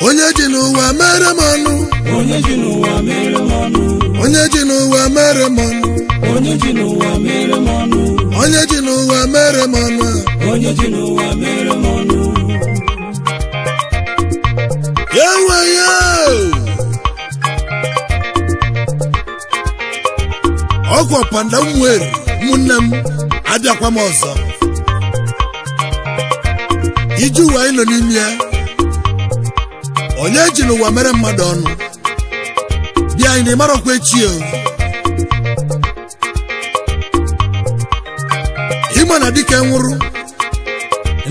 onye ji n'ụwa mere m ọnụ onye ji n'ụwa mere m ọnụ onye ji n'ụwa mere m ọnụ onye ji n'ụwa mere m ọnụ onye ji n'ụwa mere m ọnụ onye ji n'ụwa mere m ọnụ ewe ya ọgwụ panda nwere ụmụnne m abịakwa m ọzọ iji ụwa anyị nọ n'ime ya onye ji n'ụwa mere mmadụ ọnụ bịa anyị na-ịmarakwa echi o ịma na dịka nwụrụ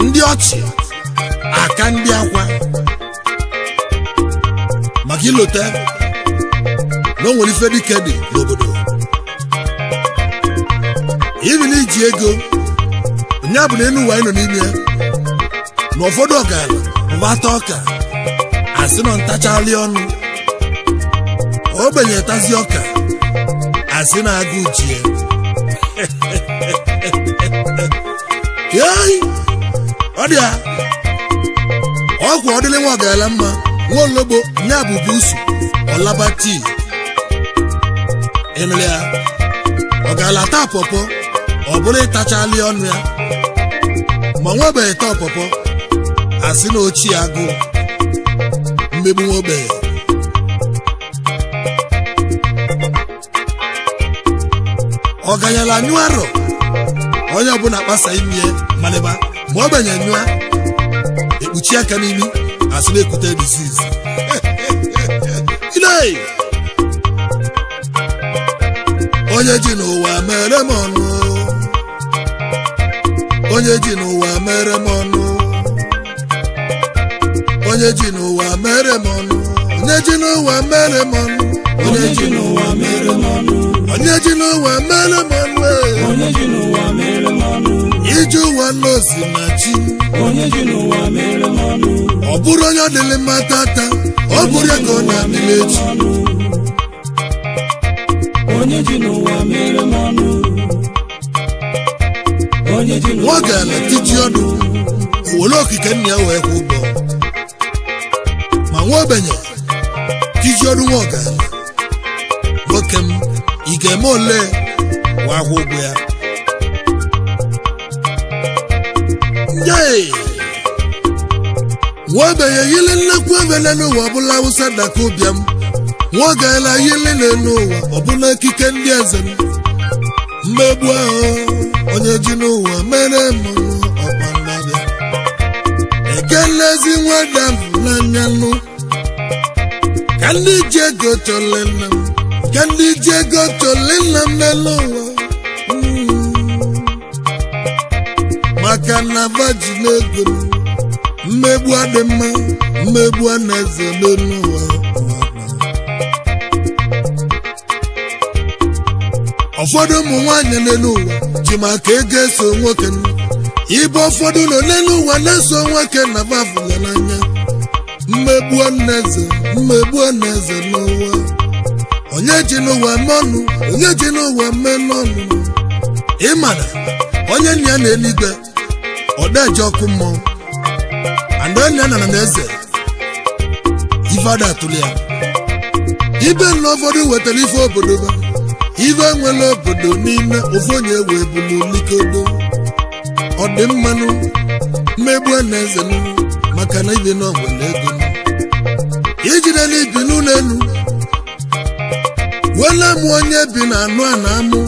ndị ọchị aka ndị akwa maka ilote na o nwere ife dike dị n'obodo ibi na iji ego onye bụ na enu ụwa anyị nọ n'ime ya na ụfọdụ ọgala ụbata ọka asị nọ ntachalị ọnụ ogbenye tazi ọka asị na agụ ji ya ọ dị ya ọgwụ ọdịlị nwa ọgala mma nwa ologbo nya bụ busu ọlaba tii ịnụrụ ya ọgala taa pọpọ ọ bụrụ ịtachalị ọnụ ya ma nwa ogbenye taa pọpọ asị na ochie agụụ mmegbu nwa ogbenye ọganyala nyụ arọ onye ọbụla kpasa imi malịba ma ogbenye nyụa ekpuchi aka n'imi asị na-ekute disease onye ji n'ụwa mere m ọnụ onye ji n'ụwa mere m ọnụ onye ji n'ụwa mere m ọnụ onye ji n'ụwa mere m ọnụ onye ji n'ụwa mere m ọnụ onye ji n'ụwa mere m ọnụ onye ji n'ụwa mere m ọnụ ije ụwa n'osi na chi onye ji n'ụwa mere m ọnụ ọ bụrụ onye ọ dịlị mma tata ọ bụrụ ya ka ọ na-adịlị echi onye ji n'ụwa mere m ọnụ onye ji nwa gala tiji ọnụ owere okike nna ya wee kwụ ụgwọ ma nwa ogbenye tiji ọnụ nwa ọgala nwoke m ị ga-eme ole wee kwụ ụgwọ ya nwa ogbenye yili nnekwu ebe n'ụwa ọbụla Hausa daka ụbịam nwa ọgala yili n'elu ụwa ọbụla ekike ndị eze mmegbu ahụ onye ji n'ụwa mere m ọkpandabịa ekelezi nwada m n'anya nụ ka ndị ji ego chọle nna m ka ndị ji ego chọle nna m n'elu ụwa maka na vaji n'ego mmegbu adị mma mmegbu a na-eze n'elu ụwa ụfọdụ ụmụ nwaanyị n'elu ụwa ji maka ego eso nwoke ibe ụfọdụ nọ n'elu ụwa na-eso nwoke na bafụla n'anya mmegbu eze n'ụwa onye ji n'ụwa mọnụ onye ji n'ụwa menọnụ ịmana onye nna ya n'eluigwe ọdaji ọkụ mmụọ and onye ya nana na eze ifeada atụli ya ibe na ụfọdụ wetara ife obodo ba ibe nwere obodo niile ofu onye wee bụ n'olikodo ọ dị mmanụ mmegbu na-eze maka na ibe na ọgwele ego ijide n'ibi n'ụlọ elu wela m onye bi na anụ a na-amụ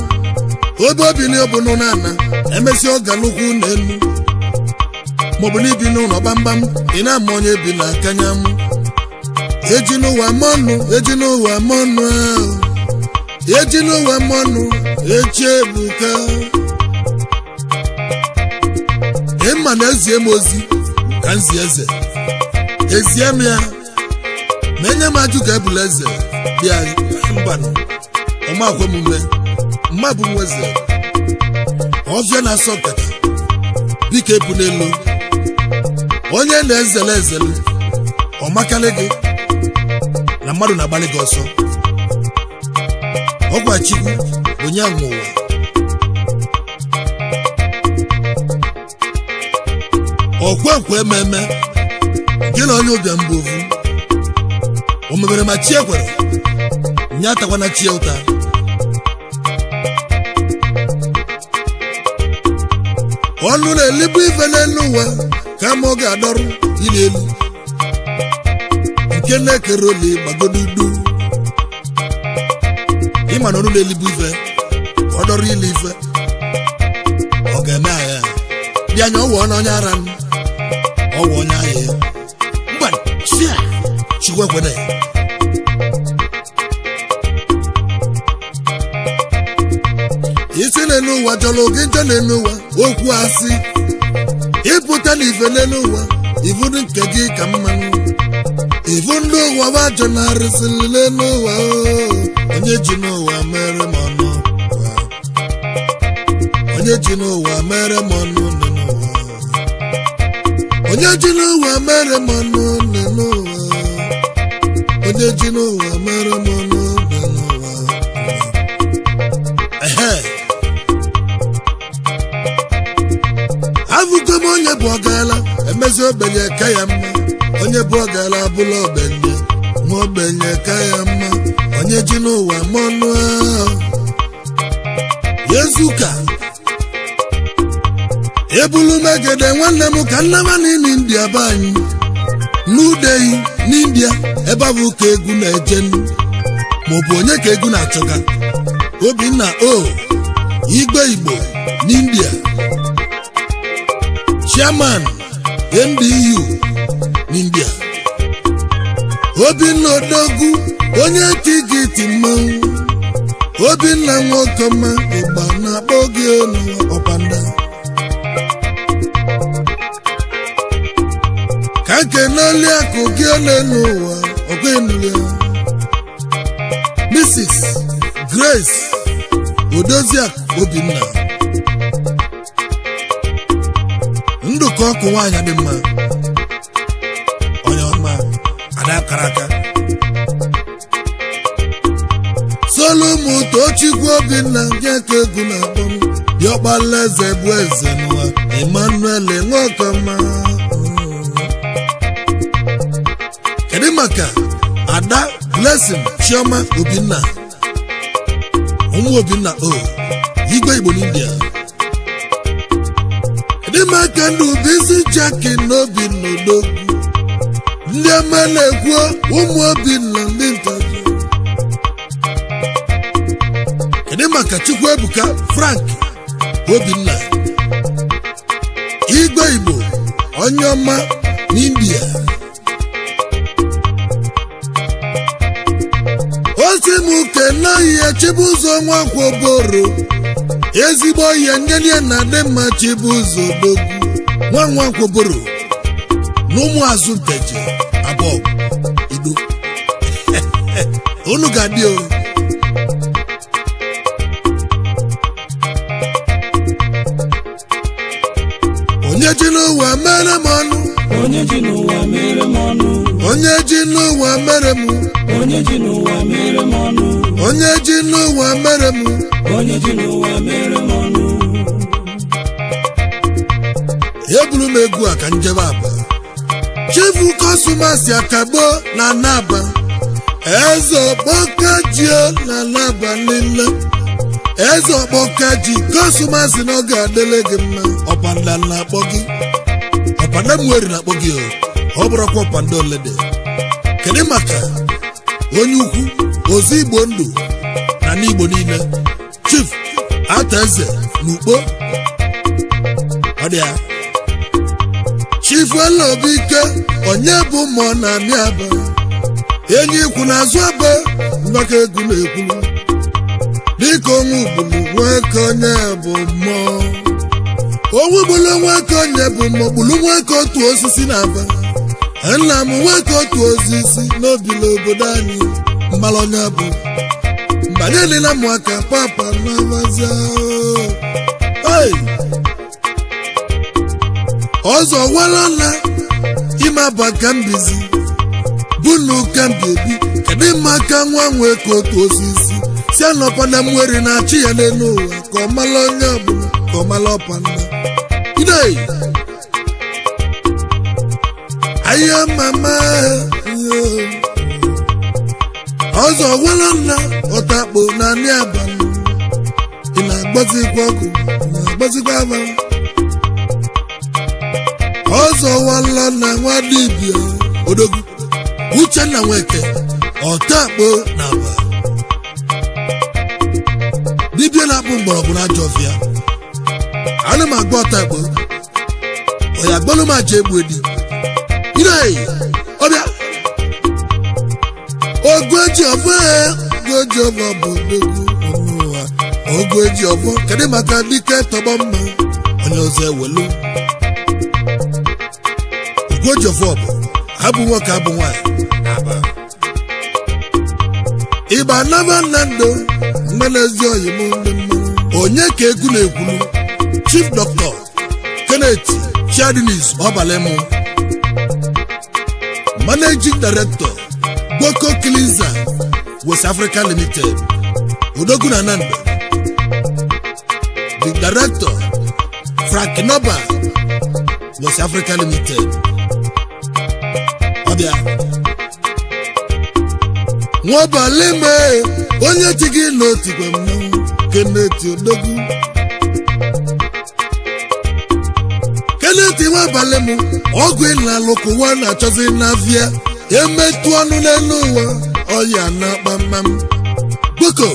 obe obi na ọbụnụ na ana emesi ọga n'ukwu n'elu maọbụ na ibi n'ụlọ gbamgbam ị na-ama onye bi na akanya mụ eji n'ụwa mọnụ eji n'ụwa mọnụ ahụ eji n'ụwa mọnụ echi ebuka ịma na ezie m ozi ka nzi eze ezie m ya ma enye m ajụ ka ebula eze bịa mbanụ ọmakwe mume mma bụ nweze ọfịa na-asọ nkata biko epu n'elu onye na-ezele ezele ọmakalị gị na mmadụ na-agbalị gị ọsọ ọgwa Chukwu onye nwe ụwa ọkwenkwe ememe gị na onye ụbịam bụ ofu o mebere ma chi ekwere nye atakwana chi ụta ọnụ na-elibu ife n'elu ụwa ka ma ọ ga-adọrọ ili elu nke na-ekere oli gbagodudu ịma na ọnụ na-elibu ife ọ dọrọ ili ife ọ ga-eme agha dị anya ọwụ onye ara ọwụ onye agha ya mgbe sia chukwu ekwene isi n'elu ụwa chọrọ oge nche n'elu ụwa okwu asị ịpụta n'ife n'elu ụwa ivudu nke gị ka mmanụ ivu ndị ụwa wajọ na-arịsịrị n'elu ụwa onye ji n'ụwa mere m ọnụ onye ji n'ụwa mere m ọnụ onye ji n'ụwa mere m ọnụ n'ụwa onye ji n'ụwa mere m ọnụ n'ụwa abụgo m onye bụ ọgala emezi ogbenye ka ya mma onye bụ ọgala abụla ogbenye ma ogbenye ka ya mma onye ji n'ụwa ma ọnụ yezuka ebulu megede nwanne m ka nnama n'ime India be anyị n'udehi n'India ebe a bụ ka egwu na-eje maọbụ onye ka egwu na-achọga Obinna Igwe Igbo n'India chairman NDU n'India Obinna Odogwu onye tikiti mmanwụ Obinna Nwokoma ịgba na-akpọ gị ọpanda ka nke n'oli akụ gị n'elu ụwa ọgụenụlịa Mrs. Grace Odoziakụ Obinna ndụkọ ọkụ nwaanyị dị mma onye ọma ada akara aka Solomon Tochukwu Obinna nke ka egwu na-akpọ diọkpala eze bụ eze n'ụwa Emmanuel Nwokoma kedu maka Ada Blessing Chioma Obinna ụmụ Obinna Igwe Igbo n'India kedu maka ndị Ubisi Jackie n'Obinna Odogwu ndị ọma na-ekwu ụmụ Obinna ndị ntaji kedu maka Chukwuebuka Frank Obinna Igwe Igbo onye ọma n'India Osimuke n'ahịa Chibụzọ Nwakwoboro ezigbo ihe nyelie na dị mma Chibụzọ Odogwu Nwakwoboro na ụmụazụ nteje abụọ Ido unu ga-adị onye ji n'ụwa mere m ọnụ onye ji n'ụwa mere m ọnụ onye ji n'ụwa mere m onye ji n'ụwa mere m ọnụ onye ji n'ụwa mere m onye ji n'ụwa mere m ọnụ eburu m egwu a ka njebe Aba Chifu Kọsụmasị Akagbo na Naba Eze Ọkpọka ji na Naba niile Eze Ọkpọka ji Kọsụmasị na ọ ga-adịle gị mma ọpanda na-akpọ gị ọpanda m weri na-akpọ gị ọ bụrụkwa ọpanda olede kedu maka onye ukwu ozi Igbo ndụ na n'Igbo niile Chief Ataeze n'Ukpo ọ dị ya Chief Elobike onye bụ mmụọ na Aba enyi ikwu n'azụ Aba maka egwu na-ekwulu dịka onwe ugbulu nwoke onye bụ mmụọ onwe ugbulu nwoke onye bụ mmụọ gbulu nwoke otu osisi na Aba nna m nwoke otu osisi n'obili obodo anyị mmalụ onye bụ mbanye niile mụ aka papa n'abazia ọzọ walala ime Aba ka mbizi bunu ka mbebi kedu maka nwa nwoke otu osisi si anọpana mwere na achị ya n'elu ụwa ka ọ mala onye ọbụla ka ọ mala ọpanda idei Aya mama ọzọ wala na ọtakpo na ndị abalị ị na-agbazikwa ọkụ na-agbazikwa abalị ọzọ wala na nwa dibịa odogwu Uchenna Nweke ọtakpo na aba dibịa na-akpụ mgbọrọgwụ na ajọ ọfịa ana m agba ọtakpo ọya gbọlụ m aja egbu edi ọbịa ogweji ọfọ ogweji ọfọ bụ odogwu ụwa ogweji ọfọ kedu maka dike tọgbọ mma onye ọzọ ewelu ogweji ọfọ bụ abụ nwoke abụ nwaanyị ịba naba na ndụ mmanụ ezi oyi m ndị mmanụ onye ka egwu na-ekwulu Chief Dr. Kenneth Chiadinis Obalemu Managing Director Boko Cleanser West Africa Limited Odogwu na Nando The Director Frank Noba West Africa Limited Ọbịa Nwabaleme onye tigi n'otigwe mmanwụ Kenneth Odogwu Kenneth Nwabalemu ọgwụ ịna-alụkụ nwa na-achọzi n'afịa emetụ ọnụ n'elu ụwa ọya na-akpa mmam Boko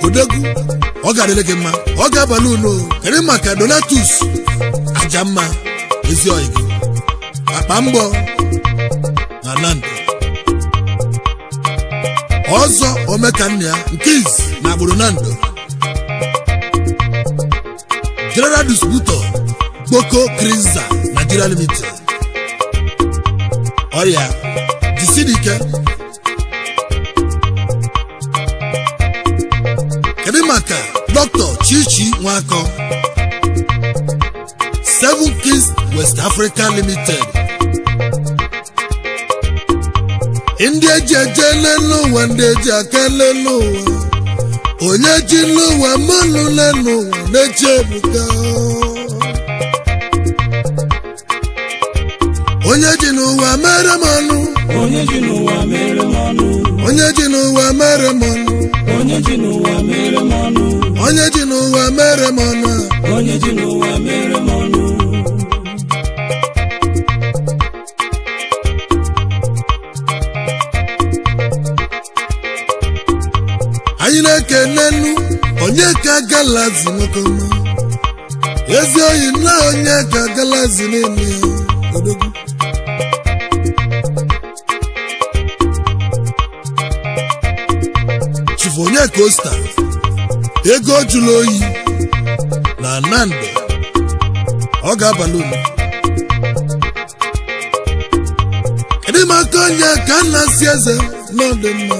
Odogwu ọ ga-adịrị gị mma ọ ga-abalị unu kedu maka Donatus Ajamma ezi oyi gị akpa mbọ na Nando ọzọ omekanna ya nke izi na agbụrụ Nando General Distributor Boko Cleanser Nigeria Limited ọrịa jisidike kedu maka Dr. Chichi Nwakọ Seven Kings West Africa Limited ndị eji eje n'elu ụwa ndị eji aka n'elu ụwa onye ji n'ụwa mmanụ n'elu ụwa na-eche ebuka onye ji n'ụwa mere m ọnụ onye ji n'ụwa mere m ọnụ onye ji n'ụwa mere m ọnụ onye ji n'ụwa mere m ọnụ onye ji n'ụwa mere m ọnụ onye ji n'ụwa mere m ọnụ anyị na-ekene nnu onye ka Galazi nwoke ọma ezi oyi na onye ka Galazi n'elu ya Odogwu Chief onye Costa ego jụrụ oyi na Nando ọ ga-abalị unu kedu maka onye ka na-asị eze n'ọdị mma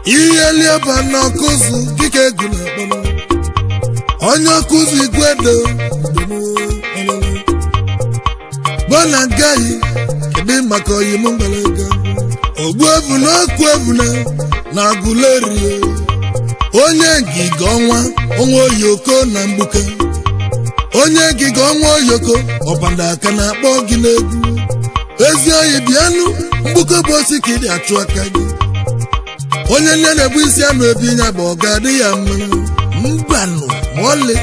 ihe lieba n'ọkụzụ dịka egwu na-akpọ onye ọkụzụ Igwedo gbana gaghị kedu maka oyim mgbalaga ogbu evu na ọkụ evu na agụlerie onye ngige ọnwa oyoko na mgbuke onye ngige ọnwa oyoko ọbanda aka na-akpọ gị n'egwu ezi oyi bịanụ mgbuke bụ osi ka ịdị achụ aka gị onye nne na-ebu isi anụ ebi nya bụ ọ ga-adị ya mma mbanụ ma ọlị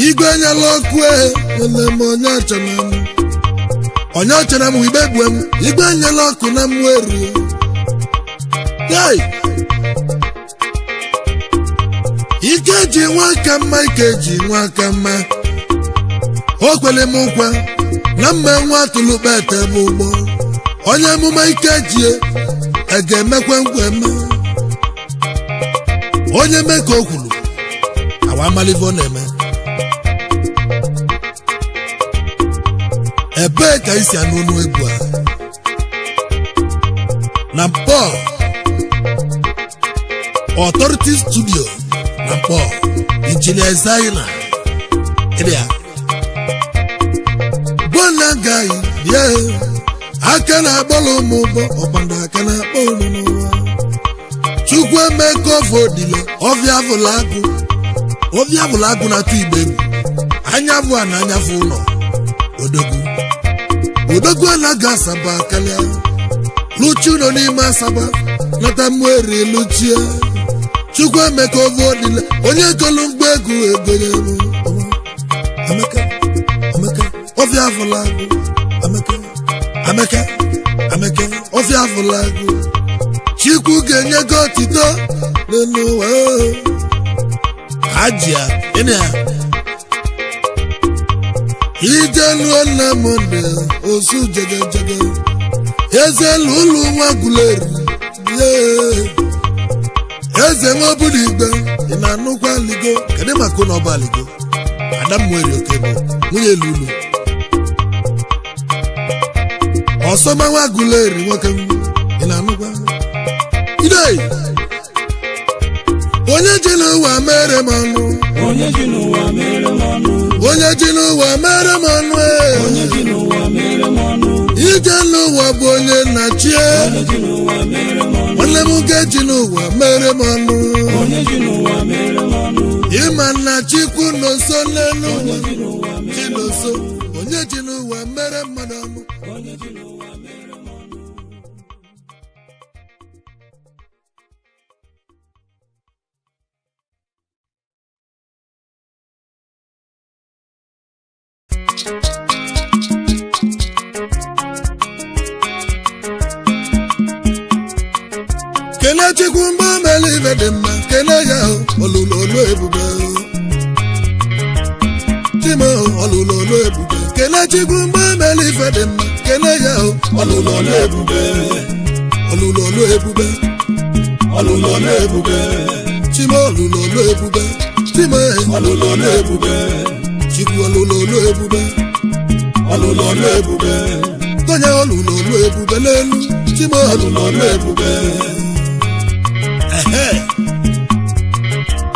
igwe anyala ọkụ ele m onye ọchara m igbe gbuo m igwe anyala ọkụ na mmụ erie ike ji nwa aka mma ike ji nwa aka mma o kwere m nkwa na mma nwa atụlụkpa ete m ụgbọ onye amụma ike jie ga-emekwe nkweme onye mee ka o kwuru awa amalive ọ na-eme ebee ka isi anụ ọnụ egwu a na Mkpọ Authority Studio na Mkpọ Engineer Zaina ịdịa bona gaghị bịa aka na-akpọrọ ụmụ ụgbọ ọbanda aka na-akpọ unu n'ụwa Chukwu emeka ofodile ọvịa avụlagụ na-atụ igbe egwu anya bụ a na anyafu ụlọ odogwu alaga Asaba kalịa Luchu nọ n'ime Asaba nata mweri Luchie Chukwu emeka ovu odile onye kolu mgbe egwu egonye Amaka ofia afụlagụ Amaka ofia afụlagụ Chukwu ga-enye gị otito n'elu ụwa Ajia ene Ijelu na monde osu jege Eze lulu nwa guleri Eze nwabulu igbe ina nukwa ligo kede mako na ọba ligo Adam mweri okebo nwunye lulu Osoma nwa guleri nwoke ina nukwa Idei Onye ji n'ụwa mere mmanụ Onye ji n'ụwa mere mmanụ Onye ji n'ụwa mere mmanụ Onye ji n'ụwa mere mmanụ Ije n'ụwa bụ onye na-achie Onye ji n'ụwa mere mmanụ Nwanne m ga-eji n'ụwa mere mmanụ Onye ji n'ụwa mere mmanụ Ịma na Chukwu n'oso n'elu ụwa Chi n'oso onye ji n'ụwa mere mmanụ ọnụ Onye ji n'ụwa mere mmanụ Kene Chukwu mgbe omeli ibe dị mma kene ya olulu olu ebube Chimo olulu olu ebube kene Chukwu mgbe omeli ife dị mma kene ya olulu olu ebube olulu olu ebube olulu olu ebube Chimo olulu olu ebube Chimo olulu olu ebube Chukwu olulu olu ebube olulu olu ebube Tonye olulu olu ebube n'elu Chimo olulu olu ebube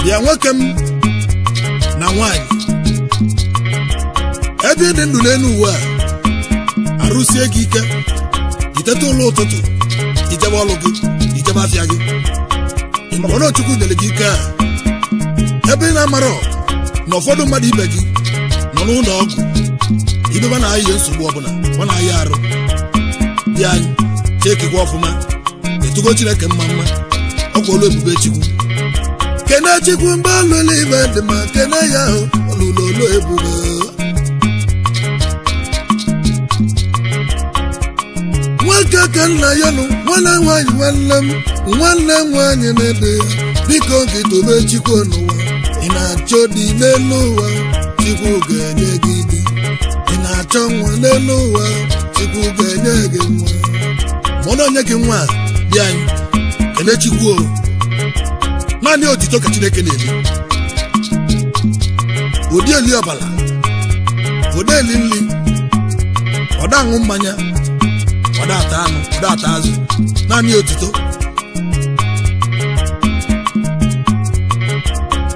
Bịa nwoke m na nwanyị ebe dị ndụ n'elu ụwa arụsie gị ike itete ụlọ ụtụtụ ijebe ọlụ gị ijebe afịa gị ịmakwa na Chukwu nyere gị ike a ebe ị na-amara na ụfọdụ mmadụ ibe gị nọ n'ụlọ ọgwụ ibe ba na-ayị nsogbu ọbụla ọ na-ayị arụ bịa anyị chekikwa ọfụma etugo Chineke mma ọkwa olu ebube Chukwu kene Chukwu mgbe alụlụ ibe dị ma kene ya olulu olu ebube nwoke ka nna ya nụ nwanne nwanyị nwanne nwanyị na-ede ya biko gị tobe Chukwu n'ụwa ị na-achọ dị n'elu ụwa Chukwu ga-enye gị di ị na-achọ nwa n'elu ụwa Chukwu ga-enye gị nwa ma ọ na-enye gị nwa dị anyị kene Chukwu naanị otito ka Chineke na-eli ụdị eli ọbala ụdị eli nri ọda aṅụ mmanya ọda ata anụ ọda ata azụ naanị otito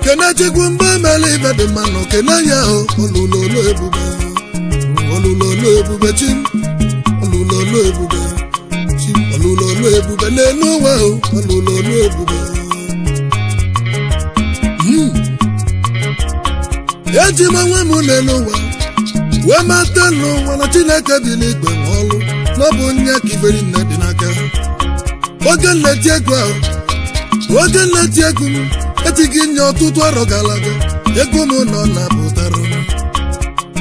kene Chukwu mgbe emela ibe dị mmanụ kene ya olulu olu ebube olulu olu ebube chi olulu olu ebube chi olulu olu ebube n'elu ụwa olulu olu ebube eji m onwe m n'elu ụwa wee mata n'ụwa na Chineke dị n'igwe nwe ọlụ n'ọbụ nye ka iberi nne dị n'aka oge nleti ego ahụ oge nleti ego m etighị nye ọtụtụ arọ gara aga ego m nọ na-apụtara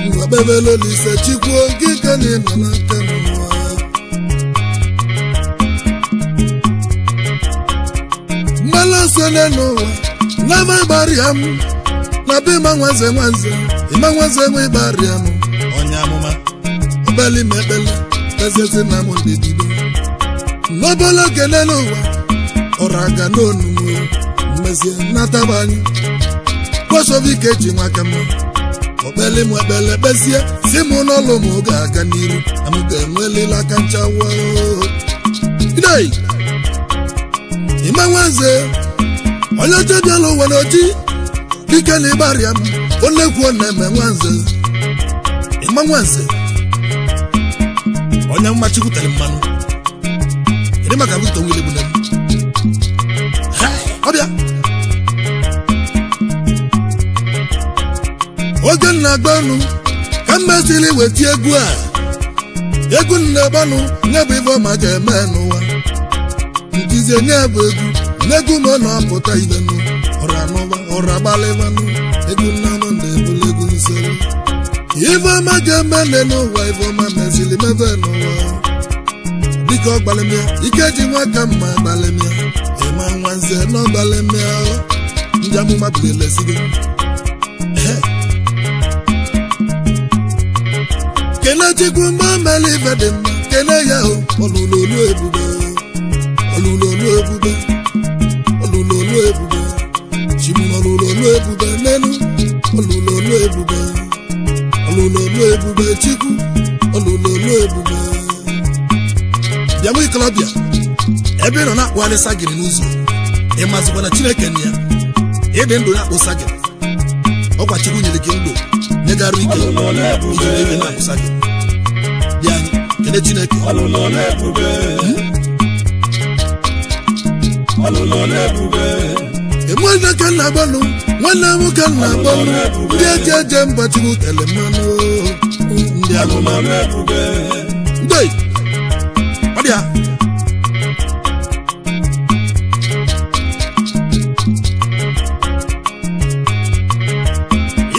ngwa kpebele Olise Chukwu oge ka na-enọ n'aka n'ụwa mgbalọsọ n'elu ụwa n'ama ịgbarịa m na be ma nwanze ịma nwanze nwe ịgbarịa m onye amụma obeli m ekpele ezezi na m ndị dido n'obolo kele n'ụwa ọrụ aga n'onumu mmezie nataba anyị kwosovike ji nwaka m okpele m ekpele kpezie si m n'ọlụ m ga-aga n'iru na m ga-enwelila aka nchawa idei ịma nwanze onye jebiala ụwa n'oji dike na ịgbarịa m olekwuo na-eme nwanze ịma nwanze onye mmachikwutere mmanụ ịdị maka Victor Nwilebune m ọbịa oge na-agba ọnụ ka mmesili weti egwu a egwu nnebanụ nye bụ ife ọma ga-eme n'ụwa ntize nye bụ egwu ma ọ na-apụta ibenụ ọra n'ụwa ọra gbalịbanụ egwu nnanụ na-ebulu egwu nsoro ife ọma ga-eme n'ụwa ife ọma mesili mebe n'ụwa dịka ọ gbalịmịa ike ji nwaka mma gbalịmịa ịma nwanze nọ gbalịmịa ndị amụma bilelesigo kene chukwu mgbe mele ife dị mma kene ya ọlụlolu ebube ọlụlolu ebube ọlụlolu ebube chimu ọlụlolu ebube n'elu ọlụlolu ebube ọlụlolu ebube chukwu ọlụlolu ebube bịamụ ikolobịa ebe ị nọ na-akpụgharị sagịrị n'ụzọ ịmazikwa na Chineke nụ ya ịdị ndụ na-akpụ sagịrị ọkwa chukwu nyere gị ndụ nyegarụ ike iji ebe na-akpụ sagịrị dị anyị kene Chineke enwere ka nna agbanụ nwanne m ka nna agbanụ ndị eji eje mba chukwu tele mmanụ ndị agụmanụ ndị ọ dị ya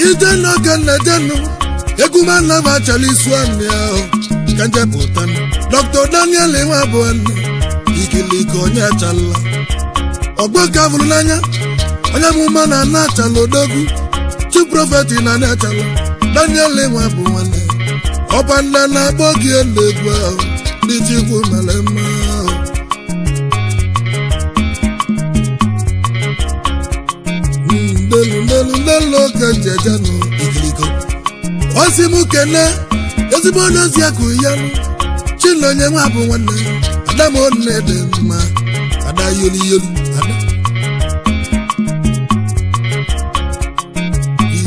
ije n'oge nna jenụ egwu ma nna m achala isu anị ahụ ka njepụta Dr. Daniel nwa bụ nne ikilike onye achala ọgbọ ka vụrụ n'anya onye amụma na ana achala odogwu chi prọfeti na ana achala Daniel nwa bụ nwanne ọba nna na-akpọ gị elu egwu ahụ ndị chikwu mere mma ahụ ndelu oge njejenụ ikiliko osi m kene ezigbo onye ozi akụ ya Chinonye nwa bụ nwanne ada m nne dị mma ada yolu ada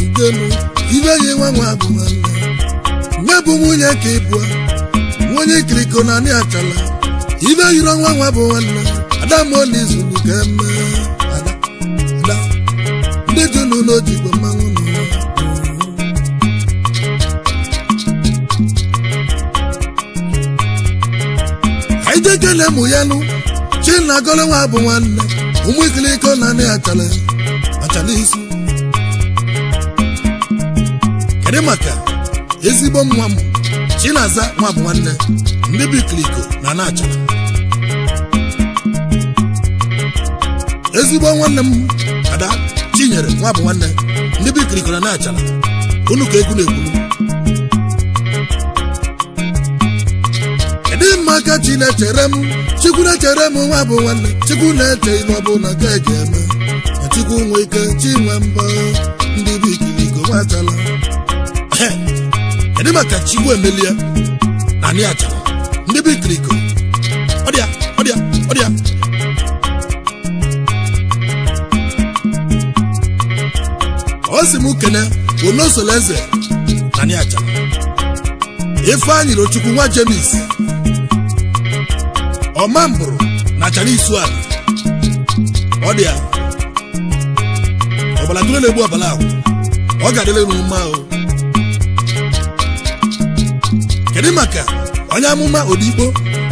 idenu ibe yi nwa bụ nwanne nye bụ nwunye ka ịbụ nwunye ikiliko na anị achala ibe yiri nwa bụ nwanne ada m n'izulu ka eme ada ndị junu n'ojigbo mmanwụ n'ụwa anyị jekele mụ ya nụ Chinagolo nwa bụ nwanne ụmụ ikiliko na anị achala isi kedu maka ezigbo nwa m Chinaza nwa bụ nwanne ndị bụ ikiliko na anị achala ezigbo nwanne m Ada Chinyere nwa bụ nwanne ndị bụ ikiliko na anị achala unu ka egwu na-ekwulu kedu maka chi na-echere m chukwu na-echere m nwa bụ nwanne chukwu na-eche ihe ọbụla ka e ga-eme na chukwu nwe ike chi nwe mbọ ndị bụ ikiliko nwa achala kedu maka chikwu emelie na anị achala ndị bụ ikiliko ọ dị ya o si m kene Onosoleze na anị achala Ifeanyị Rochukwu nwa Jemis Ọmambụrụ na achala isu ala ọ dị ya ọbala tụrụ na-egbu ọbala ahụ ọ ga-adịle n'ume ahụ kedu maka onye amụma Odigbo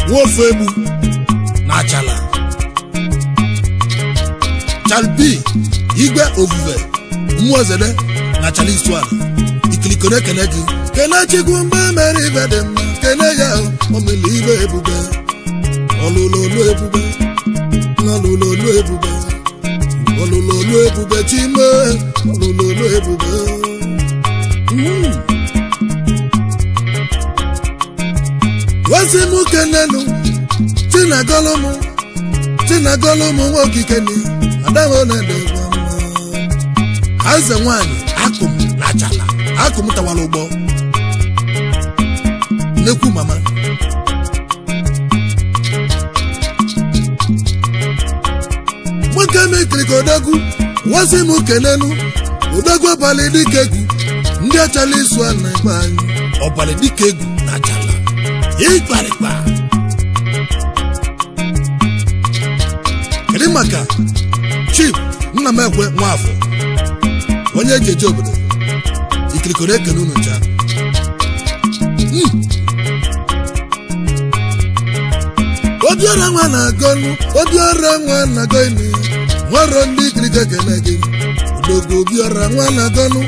nwa ofe egbu na achala Chalbi Igwe Ovuve Mmụozede na achala isu ala ikiliko na-ekene gị kene chikwu mgbe mere ibe dị mma kene ya omili ibe ebube ọlụlolu ebube n'ọlụlolu ebube ọlụlolu ebube chime ọlụlolu ebube wasi m kenenu Chinagolo m nwa okikeni adahụ na-ede gwa mma Aze nwanyị akụm na achala akụm tawara ụgbọ nnekwu mama nwoke m ikiliko odogwu wasi m kenenu odogwu ọbalị dịka egwu ndị achala isu a na ebe anyị ọbalị dịka egwu na achala ịkparịkpa kedu maka Chief Nnamekwe Nwafọ onye eji eje obodo ikiliko na-ekene unu ncha Obiora nwa na-agọnụ Obiora nwa na-agọnụ nwere ndị kirika kene gị Odogwu Obiora nwa na-agọnụ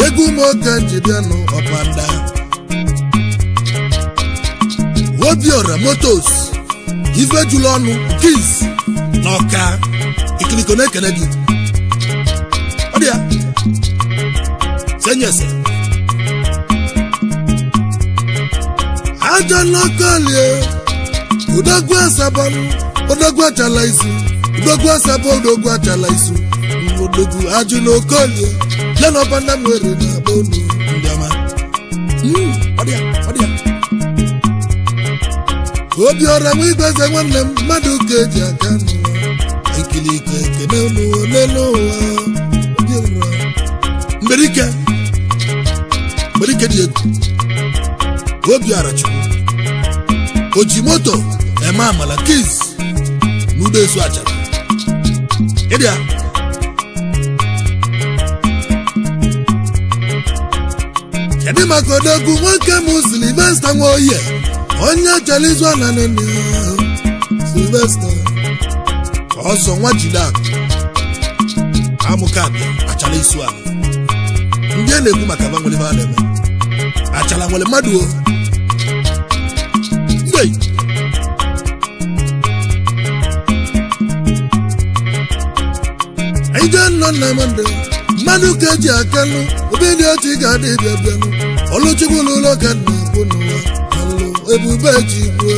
egwu ụmụaka njibianụ ọpanda Obiora Motos ife jụlụ ọnụ Kiss na ọka ikiliko na-ekene gị ọ dị ya senyese aja n'ọkọlie Odogwu Asabanu Odogwu achala isu Odogwu Asaba Odogwu achala isu Odogwu ajụ n'ọkọlie ya na ọbanda nwere na akpa olu ndị ọma ọ dị ya Obiora nwa igweze nwanne m mmadụ ka eji aka n'ụwa ikiliko ekene n'ụwa n'elu ụwa Obiora mberike dị egwu Obiora Chukwu oji moto eme amala Kiss n'udo esu achara ịdịa kedu maka Odogwu nwoke m Sylvester Nwoye onye achara izu ana nene Sylvester ọsọ nwa jidak amụka achara isu ana ndị a na-ekwu maka ba nwere ba na-eme achala nwere mmadụ o ije nọ na mmadụ ka eji aka nụ obi dị otu ị ga-adị bịanụ Oluchukwu n'ụlọ ka na-ekwu n'ụwa alụ ebube ji gbuo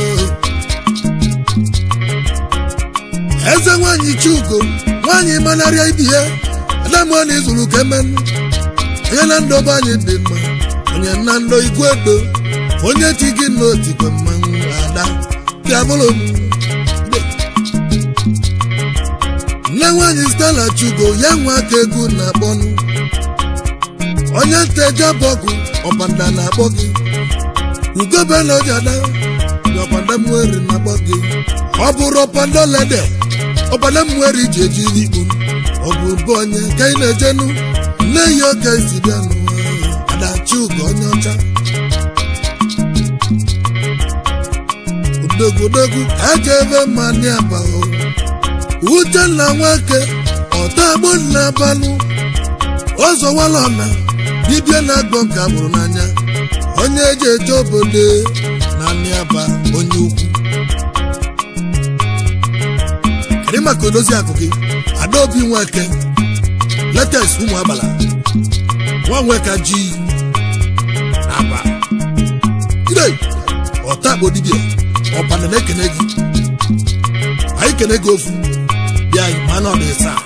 eze nwanyị Chugo nwanyị manarịa ibi ya adamọ na izuru ka emenụ onye na ndụ ọba anyị dị mma onye na ndụ Igwedo onye ti gị n'otikwe mmanwụ ada ka bụrụ nne nwanyị Stella Chugo ya nwa aka egwu na-akpọnụ onye nteja bọgụ ọbanda na-akpọ gị ugobe na ojada ọbanda mweri na-akpọ gị ọ bụrụ ọbanda lede ọbanda mweri ji eji ikpu ọ bụ bụ onye ka ị na-ejenu nne ya oke isi bịa n'ụwa Ada Chugo onye ọcha Odogwu aja ebe mani abaho Uchenna Nweke ọtagbo na-abanụ ọzọwalọna dibịa na-agbọ nka mụrụ n'anya onye eji eje obodo na Aniaba onye ukwu kedu maka odozi akụ gị Adaobi Nweke letes ụmụ agbala nwa Nweka ji aba ide ọtagbo dibịa ọbana na-ekene gị anyị kene gị ofu bịa mana ọ dị saa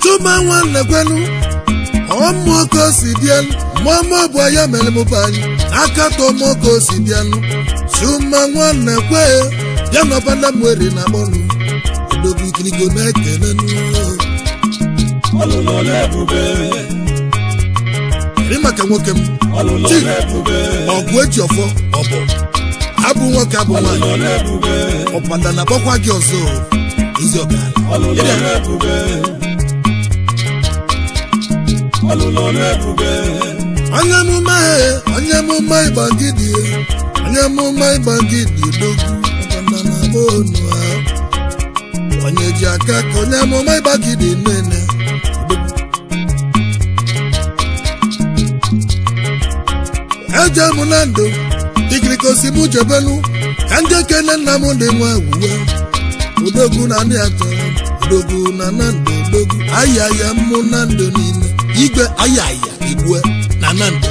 Chuma nwanne kwenu ọmụọ ka o si bịanụ mụọmụ bụ ya mere mụba anyị aka tụmụ ka o si bịanụ Chuma nwanne kwe bịa n'ọbanda mweri na akpọnụ Odogwu ikiliko na-ekene ọlụlụ ebube maka nwoke m ọgwụ eji ọfọ ọbọ abụ nwoke abụ nwanyị ọbanda na-akpọkwa gị ọzọ ezi ọkala onye mụma ịgbagidi Odogwu ọbanda na-akpọ onu ha onye ji aka ka onye mụma ịgbagidi nene eje m na ndụ ikirikosi m jebelu ka ndị ekene nna m dị nwa ewuwe Odogwu na ndị atọ Odogwu na ndụ Odogwu ayaya mụ na ndụ niile igwe ayaya igwe na ndụ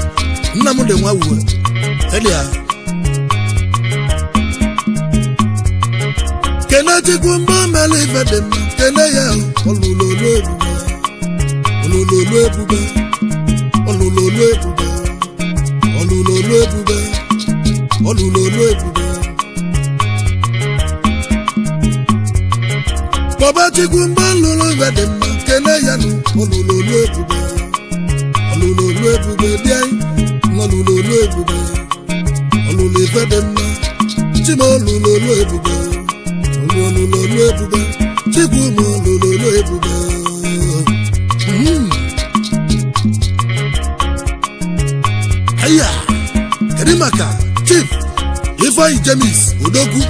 nna m dị nwa wuwe elia kene Chukwu mgbe o mere ife dị mma kene ya ọlụlụ ebube Baba Chukwu mgbe lụrụ ife dị mma kene ya nụ ọlụlụ ebube dị anyị ọlụlụ ebube ọlụlụ ife dị mma Chima ọlụlụ ebube Chukwu m ọlụlụ ebube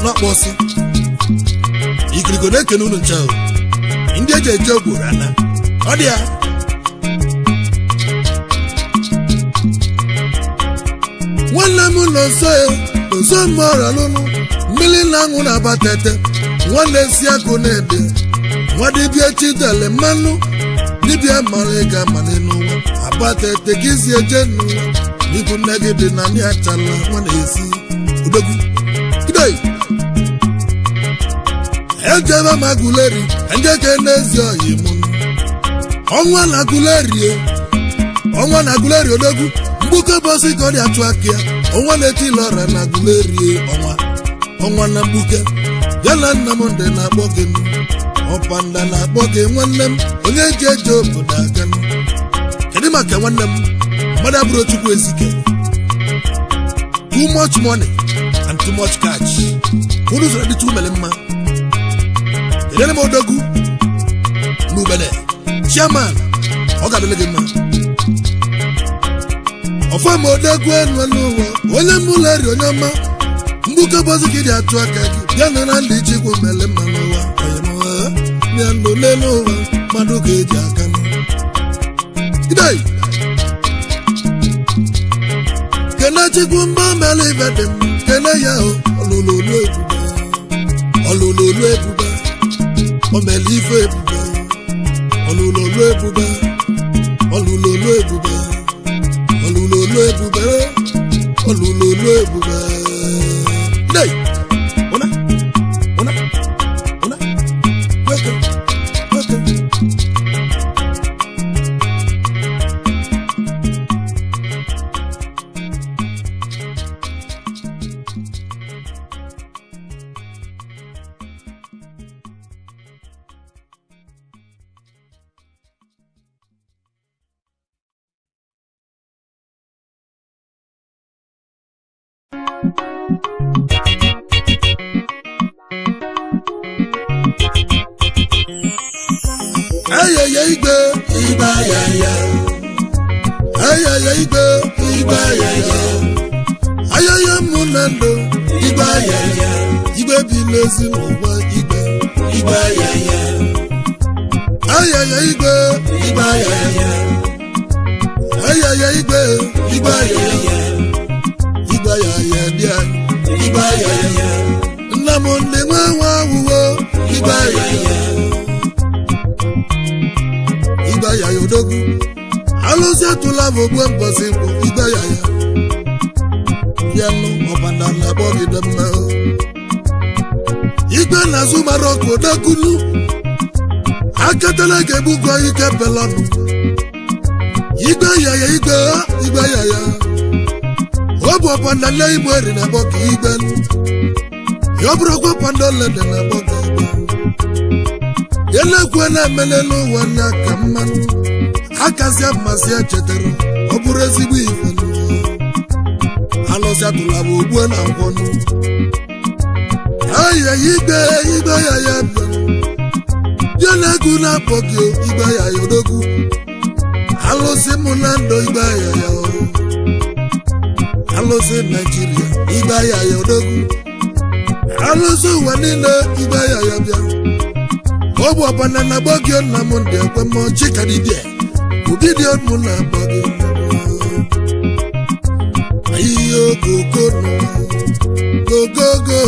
n'ọkpọsị ikirigo na-ekene unu nche ndị eji eje ogboro ana ọ dị ya nwanne m nọ nso mma ọrịa lụnụ mmiri na-aṅụ na-abatete nwanne si agụ na-ede nwa dibịa chidele mmanụ dibịa mara ịga mana n'ụwa abatete ka isi eje n'ụwa n'ibu nne gị dị na ndị achala nwa na-esi udogwu idei ejebe ma guleri njeke n'ezi oyi mụ ọnwa na guleri odogwu mgbuke bọsị ka ọ dị achụ aka ya ọnwa na-eti lọra na guleri ọnwa na mgbuke ya na nna m ndị na-akpọ gị ọpanda na-akpọ gị nwanne m onye ji eje obodo aga kedu maka nwanne m mmadụ abụrụ Chukwu Ezike too much money and too much cash unu zụrụ dị chukwu mere mma kedere m odogwu n'ubele chairman ọ ga-adịle gị mma ọfọ ma odogwu enu n'ụwa onye mụleri onye ọma mgbuke bọzi gị dị atụ aka gị bịa nọ na ndị Chukwu mere mma n'ụwa ya ndụ n'elu ụwa mmadụ ka eji aka idei kene Chukwu mba mere ibe dị m kene ya ọlụlụ ebube o mere ife ebube ọlụlụ ebube idei ayaya igbe ayaya igbe ayaya munando igbe bilezi n'ụwa igbe ayaya igbe ayaya igbe ayaya nna m ndị nwa awụwo igbe ayaya odogwu alụsị atụla bụ ogbe mbọsị mbụ igbe ayaya bịanụ ọbana na-akpọ gị dị mma igbe na-azụ mara ọkụ odogwulu akatala ga-egbukọ ike pelọnụ igbe ayaya ọ bụ ọpanda nne igbo eri na abọ ka igbe ya ọ bụrụ ọkwa panda olede na abọ ka igbe ya na-ekwe na-emele n'ụwa nya ka mmanụ akasị mmasị echetara ọ bụrụ ezigbo ife alụsị atụla bụ ogbuo na ngwọnụ ayaya igbe ayaya bịa ya na-egwu na-apọ gị igbe ayaya odogwu alụsị mụ na ndụ igbe ayaya alụsị Naijiria igbe ayaya odogwu alụsị ụwa niile igbe ayaya bịa ọ bụ ọbana na agba gị nna m ndị ekwe mmụọ chikadibia ụdị dị ọnụ na agba gị ihe okoko gogogo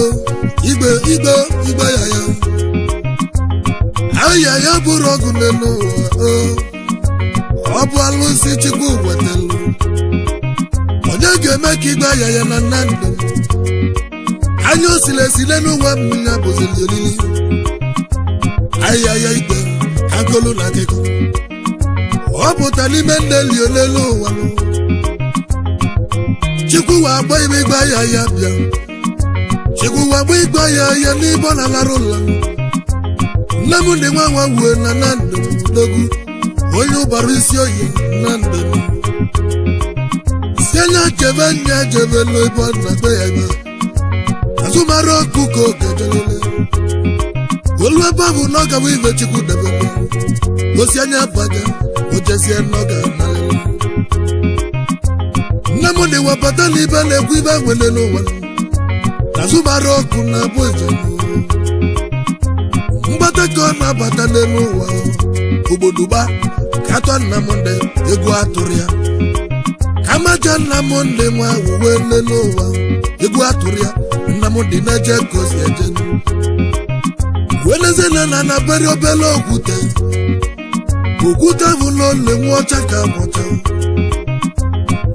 igbe ayaya bụrụ ọgụ n'elu ụwa ọ bụ alụsị Chukwu wetalụ onye ga-eme ka igbe ayaya na nna ndụ anya osilesile n'ụwa mmiri bụzili olili ayaya igbe agolu na akịkọ ọ pụta n'ime ndị eli olelu ụwa Chukwu wa agba igbe ayaya bịa Chukwu wa agba igbe ayaya n'ibe ọ na-alarụ ụla nne m ndị nwa wuo na ndụ odogwu onye ụbara isi oyi na ndụ si anya jebe n'ebe ọ na-agba ya ebe azụmara ọkụ ka oge jelele olu ebe ahụ na ọ gaba ibe Chukwu debebe osi anya abaga ojezie n'ọga nalele nne m dị wapata n'ibe na-ekwu ibe nwele n'ụwa azụmara ọkụ na bụ ejem mgbata ka ọ na-abata n'elu ụwa obodoba ka atọ Nnamdị egwu atụrụ ya ka maja Nnamdị nwa uwe n'elu ụwa egwu atụrụ ya Nnamdị na-eje ka o si eje welezena na anabere obele okwute bụ n'ole nwa ọcha ka mụcha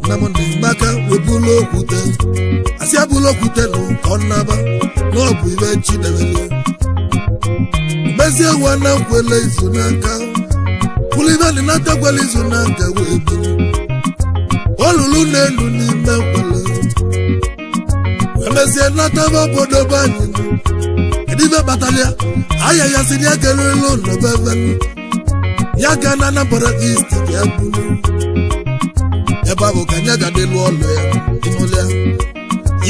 Nnamdị n'aka webụla okwute asị abụla okwute nụ ka ọ naba n'ọbụ ibe Chinebele mezie ụwa na nkwele izu n'aka kwulibe dị natakwela izu n'aka wee biri olulu n'elu n'ime nkwele emezie nataba obodo be anyị edibe kpatara ya aya ya si ya kelele ụlọ bevelu ya ga na Anambra East ya bụrụ ebe ahụ ka anya ga dịlụ ọlụ ya ịnụlịa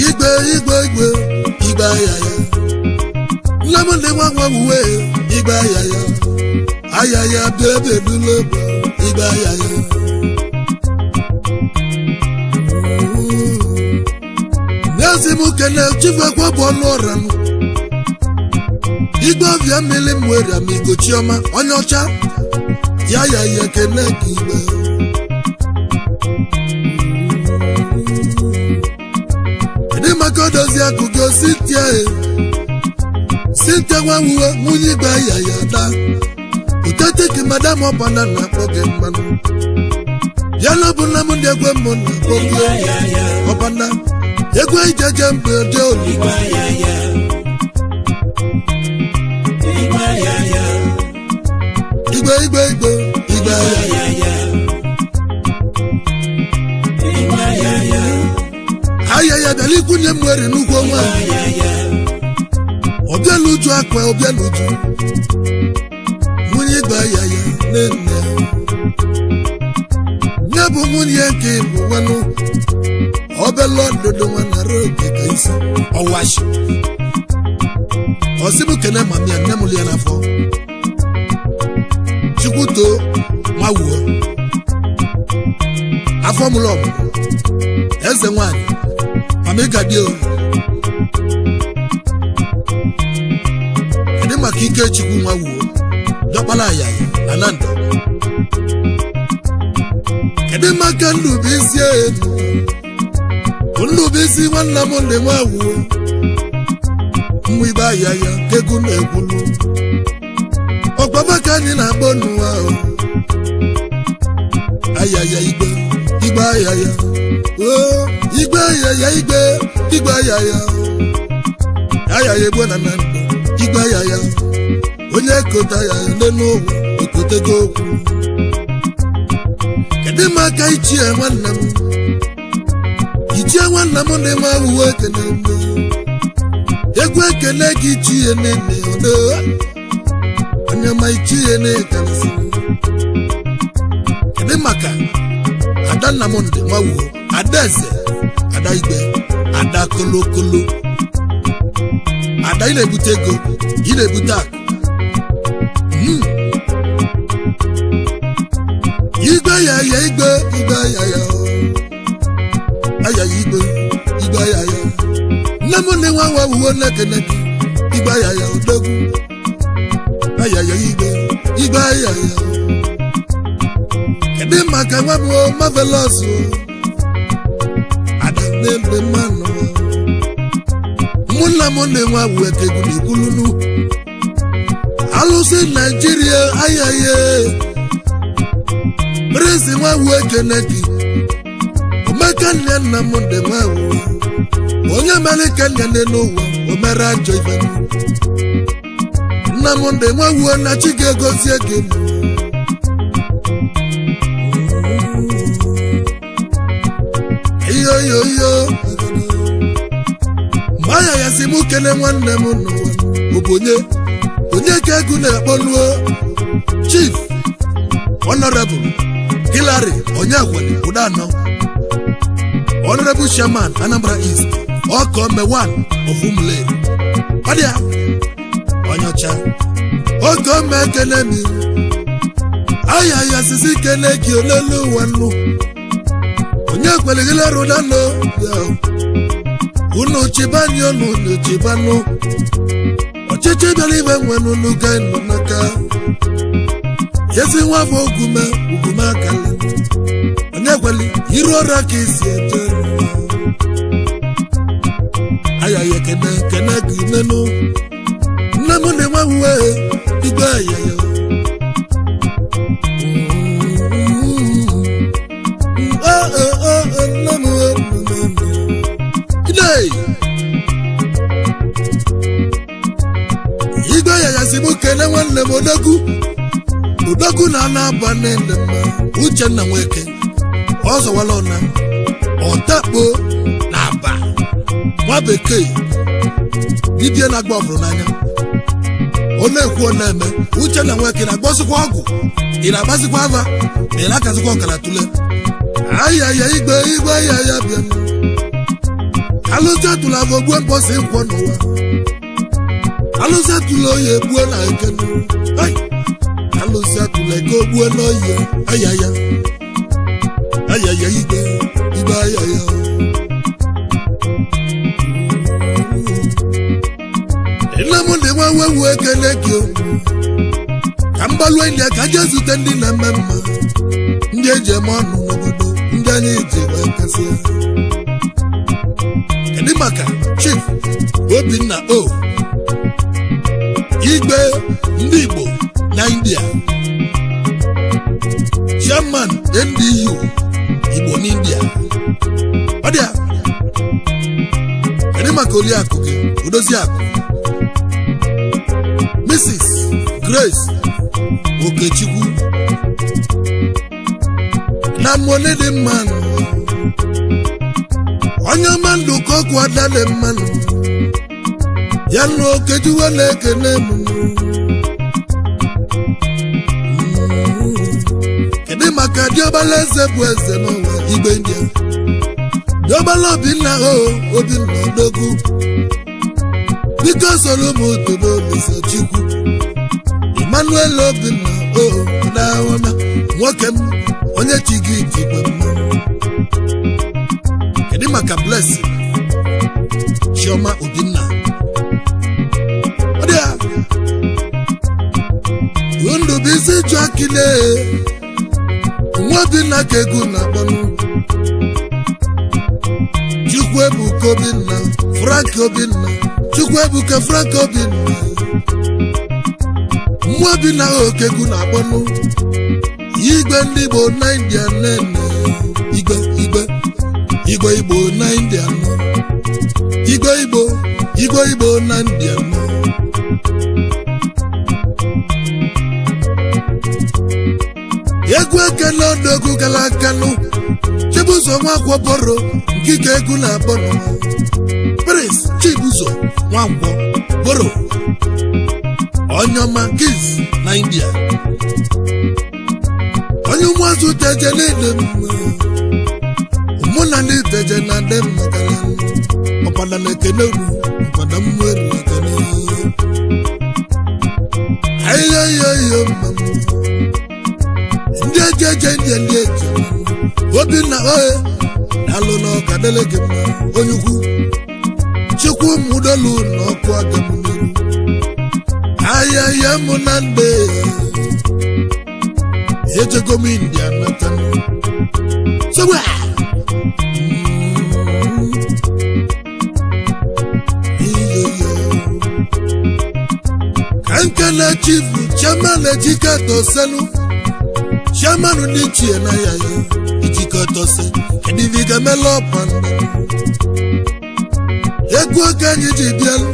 igwe aya ya Nnamdị nwa uwe igbe aya ya bịa ebe ebulu ebe igbe aya ya n'ezi m kene chifekwa bụ ọnụ ọra m igbe ọbịa mmiri m were m Igochiọma onye ọcha ya ekene ka igbe dị maka odozi akụ gị Cynthia nwa uwe nwunye igbe aya ya daa uteteki madam ọbana na-akpọ gị mmanụ ya na bụ Nnamdị egwe mmụ na-akpọ gị ọbana egwe ijeje mgbe dị olu igbe aya ya bịala ikwunye m nwere n'ugwu nwa ọbịa n'uju akpa ọbịa n'uju nwunye igbe aya ya nne ya bụ nwunye nke bụ nwanụ obele ọdụdụ nwa nara oge ka isi ọwashi ọsịbụ kene mami ya nne m lie n'afọ Chukwuto Nwawuo afọ mụlọ eze nwanyị Amigadio kedụ maka Ikechukwu Nwawuo dọkpala ya Ananda kedụ maka Ndubuisi enu Ndubuisi nwa Nnamdị Nwawuo mmụ igbe aya ya kegu na-ekwulu ọgbaba ka anyị na-akpọ n'ụwa aya ya igbe aya ya igbe aya ya igbe aya ya egbo na Nnamdị igbe aya ya onye kota ya n'ụwa ekotego okwu kedụ maka ichie nwanne m Ichie Nnamdị Nwawuo ekene egwu ekene gị ichie nene onye ma ichie na-ekalisi kedụ maka Ada Nnamdị Nwawuo Adaeze Ada igbe Ada kolokolo Ada ị na-ebute ego ị na-ebute akụ igbe aya ya Nnamdị Nwawuo na-ekene gị igbe aya ya odogwu aya ya igbe aya ya kedụ maka nwa bụ Marvelous Ada na-ebe mmanụ mụ Nnamdị Nwawuo ekegwu na-ekwulunu alụsị Naijiria aya ya Prince Nwawuo ekene gị omeka nne Nnamdị Nwawuo onye mere ka nne n'ụwa o mere ajọ ibe Nnamdị Nwawuo na chi ga-egozie gị iyo maya ya si mụ kene nwanne m n'ụwa onye ka egwu na-akpọluo Chief Honorable Hillary Onyekweli Udanọ Honorable Chairman Anambra East Okome one of Umuleri Adia Onyocha Okome kene mi aya ya sisi kene ki olelu wanu Onyekweli Hillary Udanọ unu chibani unu chibanu ọchịchị bịara ibe nwere unu ga ịnụ n'aka ezi nwa bụ ogume akali onye gweli iru ọra ka isi eje ayaya kene gị nenu nne m na-enwe uwe igbe ayaya igbe ayaya si mụ kene nwanne m odogwu na na-aba nne mma Uchenna Nweke ọzọwala ọna ọtakpo na aba nwa bekee dibịa na-agba ọbụrụ n'anya ọ na-ekwu ọ na-eme Uchenna Nweke na-agbọsịkwa ọgwụ ị na-agbasịkwa ava na ị na-akazikwa ọkara tule ayaya igbe ayaya bịa alụsị atụla avọ gbuo mkpọsị nkwọ n'ụwa alụsị atụla oyi egbuo na ekene alụsị atụla eke ogbuo n'oyi ayaya igbe ayaya nne m ndị nwa wewu ekele gị ka mgbalue ndị ka je zute ndị na-eme mma ndị eji eme ọnụ n'obodo ndị anyị ji wee kasịa kedu maka Chief Obinna igbe ndị Igbo na India Chairman NDU Igbo n'India ọ dị ya kedu maka Oriakụ gị Odoziakụ Mrs. Grace Okechukwu na mmone dị mmanụ onye ọma ndụ ka ọkụ adale mmanụ ya na Okechukwu na-ekene m kedu maka Diọbala eze bụ eze n'ụwa igbe India Diọbala Obinna odogwu biko soro m otobo Olisa Chukwu Emmanuel Obinna na-ahụna nwoke m onye chi gị jikwa mmanụ kedu maka Blessing Chioma Obinna ọ dị ya ndụ bụ isi jụ akile nwa Obinna ka egwu na-akpọnụ Chukwuebuka Obinna Frank Obinna Chukwuebuka Frank Obinna nwa Obinna okegwu na-akpọnụ igbe ndị Igbo na India nene igbe Igbo na India nọ igbe Igbo na India nọ egwu ekele odogwu gara akanụ Chibuzo Nwankwo Boro nkike egwu na-akpọnụ Prince Chibuzo Nwankwo Boro Onyoma Kiss na India onye ụmụazụ teje n'ide mụ na ndị teje na ndị mmakara ọkwada na ekene uru ọkwada mmeri ekene ayayaya mma ndị eje ndị eje Obinna na-alụ n'ọka dele gị mma onye ukwu Chukwu mụdolu na ọkụ aga mmiri ayaya mụ na ndị ejego m India nata sowa ka nke na Chief Chairman Ejikato Selu Chairman ndị chie na ya Ejikato Se ediviga melopan egwu oge anyị ji bịalụ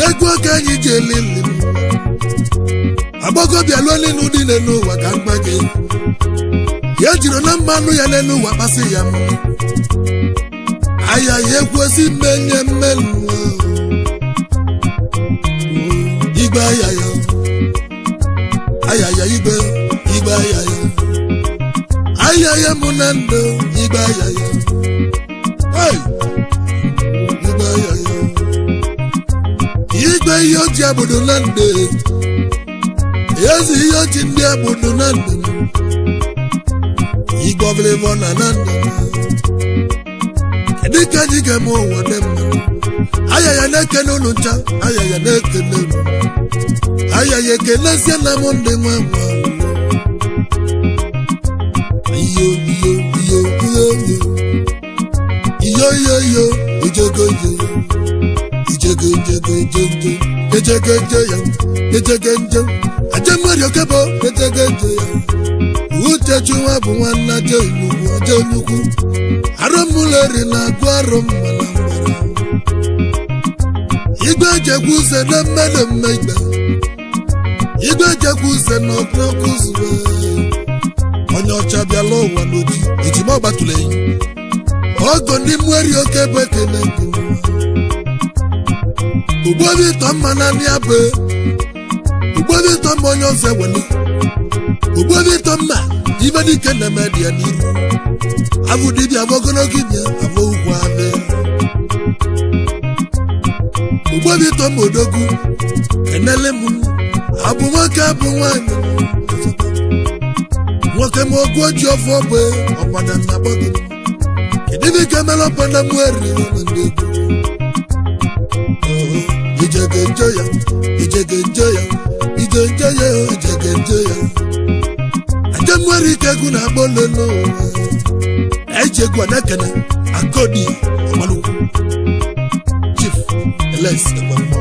egwu oge anyị ji elili agbago bịalụ n'elu dị n'ụwa ka mgba gị ya jiri na mmanụ ya n'elu ụwa kpasị ya mụ aya ya ekwesị mmenye mmelu igbe ayaya igbe ayaya mụ na ndụ igbe ayaya igbe ayaya igbe ihe oji abụdo na ndụ ezi ihe oji ndị abụdo na ndụ igbe ọbụla na ndụ dịka anyị ga-eme ụwa dị mma aya ya na-ekele unu ncha aya ya na-ekele unu aya ya ekelezie na m ndị nwa nwa iyo iyo iyo iyo iyo iyo iyo ijego iyo ijego ijego ijego ejego eje ya ejego eje aje mmiri okebo ejego eje ya uche chụwa bụ nwanne aje nnukwu aje nnukwu arụmụleri na-agụ arụ mma na mgbara igwe ejekwu uze na mmadụ mme igbe igwe ejekwu uze na ọkụrọkụ zuru onye ọcha bịala ụwa n'oji ejima ọgbatụla enyi ọgọ ndị mmeri oke bụ ekele gị ugbobi ịtọ mma na ndị abụ ugbobi ịtọ mma onye ọzọ ewele ugbobi ịtọ mma ibe dike na-eme dị ya n'iru abụ dibịa abụ ogologo ibia abụ ugwu abịa ugbobi ịtọ mma odogwu kenele m abụ nwoke abụ nwaanyị nwoke ma ogwu oji ọfọ bụ ọkwada na agbọ gị kedu ibe ike mere ọkwada m eriri na ndị egwu ijege nje ya ijege nje ya ije nje ya ijege nje ya aje nwere ike egwu na agba ole n'ụwa eji egwu na-ekene akodi ọgbalugwu chief eles ekwemọ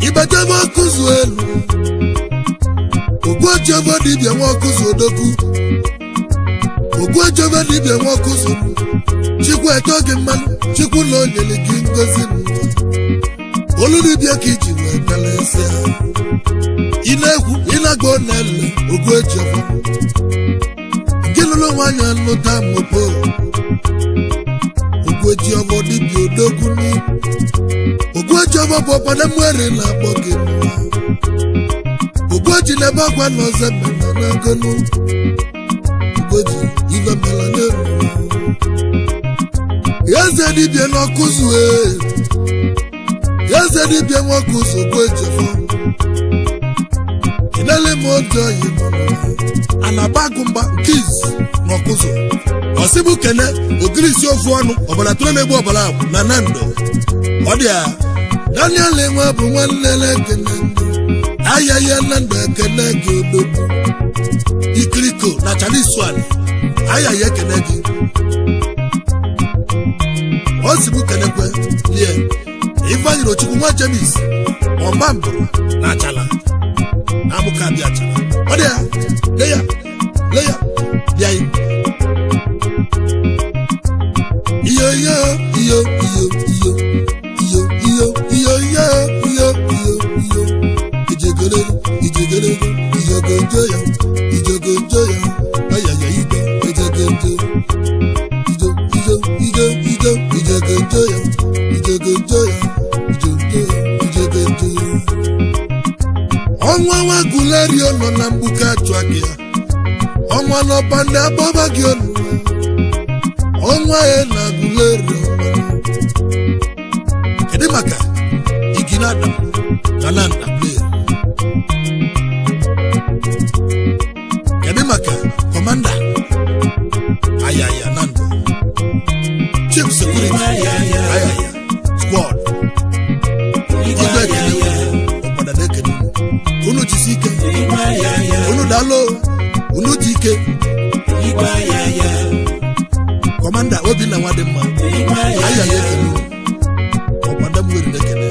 ibejebe ọkụzụ elu ogwu ojebe dibịa nwa ọkụzụ odogwu ogwu ojebe dibịa nwa ọkụzụ chikwu eto gị mmanụ chikwu na onyere gị ngozi n'ụwa olu dibịa ka iji wee kalesịa ị na-egwu ị na-agba n'ele ogwu eji ọfọ nke lụrụ nwaanyị anụta mopo ogwu eji ọfọ dibịa odogwu ni ogwu eji ọfọ bụ ọkpada mwere na-akpọ gị n'ụwa ogwu eji n'ebe akwa na ọzọ mena n'agonu ogwu eji ibe mela n'elu eze dibịa n'ọkụzụ eze dibịa nwọkụzụ ogwu eji ọfọ inele m oge oyi anabagụmba nke izi n'ọkụzụ ọsịbụ kene ogirisi ofu ọnụ ọbara tụrụ na-egbu ọbara agwụ na nando ọ dị a Daniel enwe bụ nwanne na-ekene aya ya na ndụ ekene gị odogwu ikiriko na chaliswan aya ya ekene gị ọsịbụ kenekwe lie Ifeanyi Ochukwu nwa James ọma mbụrụ na achala amụka bịa achala ọ dị ya leya bịa iyo iyo iyo iyo iyo iyo iyo iyo iyo iyo iyo iyo ijegele ijogojo ya ayaya igbe ijogojo ijo ijogojo ya ijogojo ọnwa waguleri ọnọ na mgbuka atụ aka ya ọnwa n'ọba ndị abọba gị ọnụ ọnwa ya na guleri ọnwa kedu maka iginada kananda player kedu maka kọmanda ayaya nando chief security ayaya squad igbe ekele ọkpada na-ekele unu jisi ike unu dalo unu ji ike kọmanda Obinna Nwadimma ayaya ekele ọkpada m were na-ekele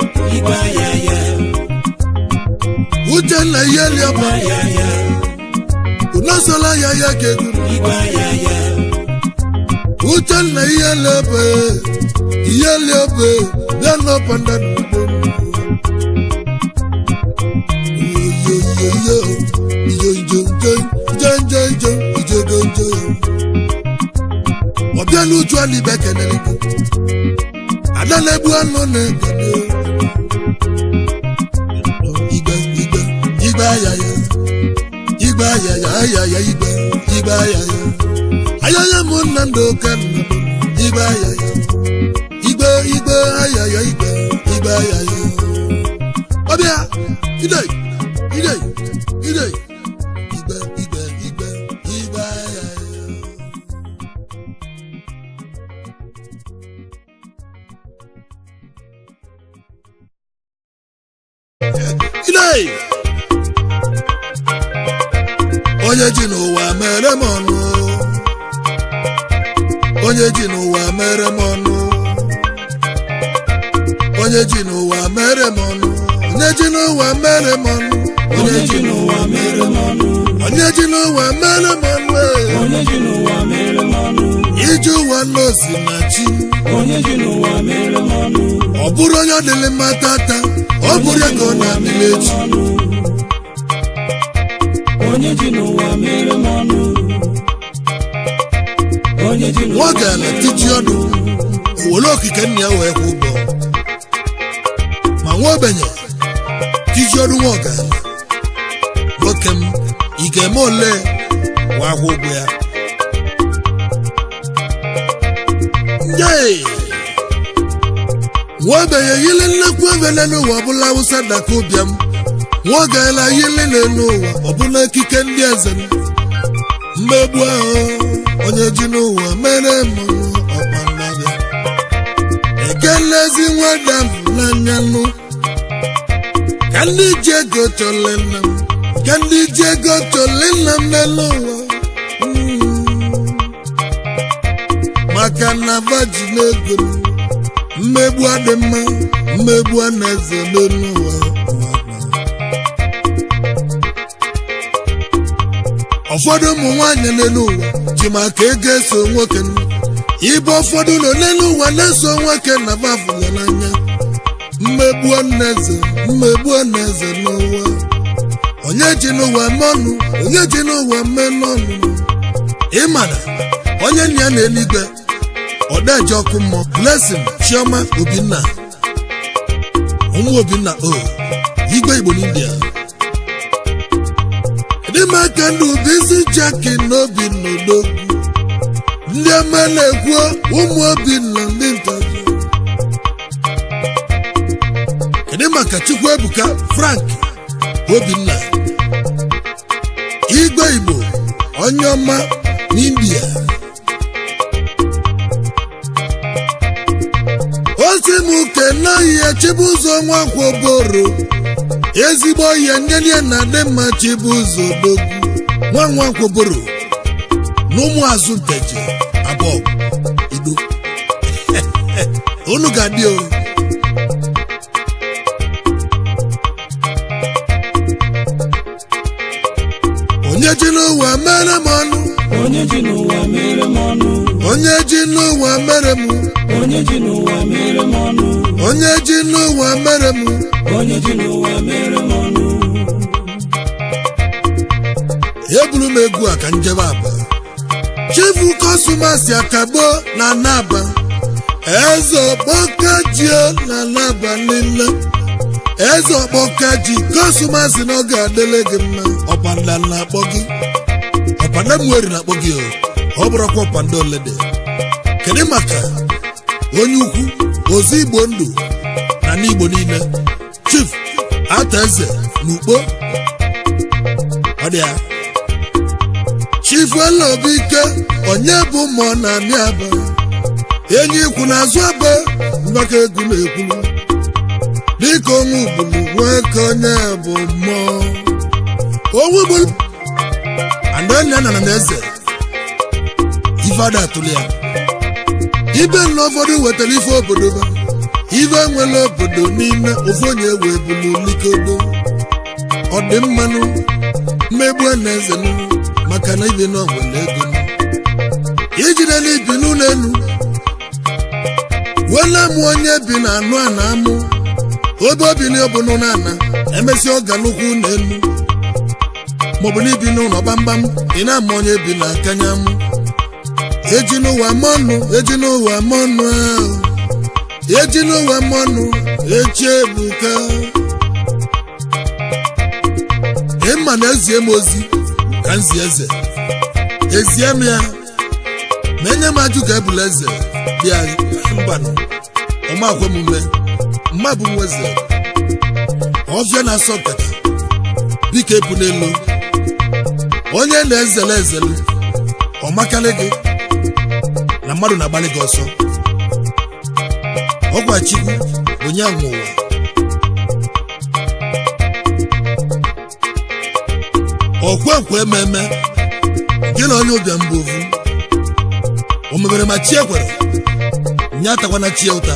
Uchenna Iyeliọba unasola ayaya ka egwu Uchenna Iyeliọba bịa n'ọpanda ọbịa n'uju alibe kenere gị adalebu anụ na-ekene igbe ayaya ayaya mụ nna ndị oke nna igbe ayaya igbe ayaya igbe ayaya ọbịa idei igbe ayaya Ilei onye ji n'ụwa mere m ọnụ onye ji n'ụwa mere m ọnụ onye ji n'ụwa mere m ọnụ onye ji n'ụwa mere m ọnụ onye ji n'ụwa mere m ọnụ onye ji n'ụwa mere m ọnụ onye ji n'ụwa mere m ọnụ ije ụwa n'osi na chi onye ji n'ụwa mere m ọnụ ọ bụrụ onye ọdịlị mma tata ọ bụrụ ya ka ọ na-adịlị echi onye ji n'ụwa mere m ọnụ onye ji n'ụwa nwa ga-ala tiji ọdụ owere okike nna ya wee kwụ ụgwọ ma nwa ogbenye tiji ọdụ nwa ọgala nwoke m ị ga-eme ole wa akwụ ụgwọ ya Yay! Nwa ogbenye yili nnekwu evele n'ụwa ọbụla Awụsa daka ụbịam nwa ọgala yili n'ụwa ọbụla ekike ndị eze m mmegbu ahụ onye ji n'ụwa mere mmanụ ọkpandabịa ekelezi nwada n'anya nụ ka ndị ji ego chọle nna m ka ndị ji ego chọle nna m n'elu ụwa maka na vaji n'ego mmegbu adị mma mmegbu a na-eze n'elu ụwa ụfọdụ ụmụ nwaanyị n'elu ụwa ji maka ego eso nwoke ibe ụfọdụ nọ n'elu ụwa na-eso nwoke na bafụla n'anya mmegbu eze n'ụwa onye ji n'ụwa mọnụ onye ji n'ụwa mmenụ ọnụ ịmana onye nna ya n'eluigwe ọdaji ọkụ mmụọ Blessing Chioma Obinna ụmụ Obinna igwe Igbo n'India Edemaka ndị Ubisi Jaki n'obi n'odogwu ndị ọma na-ekwu ụmụ Obinna ndị ntaji Edemaka Chukwuebuka Frank Obinna igwe Igbo onye ọma n'India Osimuke n'ahịa Chibụzọ Nwankwo Boro ezigbo ihe nyelie na dị mma Chibụzọ Odogwu nwa Nwankwo Boro n'ụmụ azụ nteje abụọ Ido unu ga-adị o onye ji n'ụwa mere m ọnụ onye ji n'ụwa mere m ọnụ onye ji n'ụwa mere m onye ji n'ụwa mere m ọnụ onye ji n'ụwa mere m onye ji n'ụwa mere m ọnụ eburu m egwu a ka njebe Aba Chifu Kọsụmasị Akagbo na Naba eze ọkpọka ji na Naba niile eze ọkpọka ji Kọsụmasị na ọ ga-adịle gị mma ọpanda na-akpọ gị ọpanda mweri na-akpọ gị ọ bụrụkwa ọpanda olede kedu maka onye ukwu ozi Igbo ndụ na n'Igbo niile Chief Ataeze n'Ukpo ọ dị ya Chief Elobike onye bụ mmụọ na amị Aba enyi ikwu n'azụ Aba maka egwu na-ekwulu dịka onwe ugbulu nwee ka onye bụ mmụọ onwe ugbulu andanya na eze ifeada atụli ya ibe nna ụfọdụ wetara ife obodo ba ibe nwere obodo niile ofu onye wee bulu likodo ọ dị mmanụ mmegbu na eze maka na ibe n'ọgwele ego ijide n'ibi n'ụlọ elu wela mụ onye bi na anụ a na-amụ obe obi n'obunu na ana emesi ọga n'ukwu n'elu maọbụ n'ibi n'ụlọ gbamgbam ị na-ama onye bi na akanya mụ eji n'ụwa mọnụ eji n'ụwa mọnụ ahụ eji n'ụwa mọnụ echi ebuka ịma na ezie m ozi ka nzi eze ezie m ya ma enye m ajụ ka ebula eze bịa mbanụ ọmakwe mume mma bụ nweze ọfịa na-asọ nkata biko epu n'elu onye na-ezele ezelu ọmakalị gị na mmadụ na-agbalị gị ọsọ ọgwa Chukwu onye anwụ ụwa ọkwekwe ememe gị na onye ụbịam bụ ovu o mebere ma chi ekwere nye atakwana chi ụta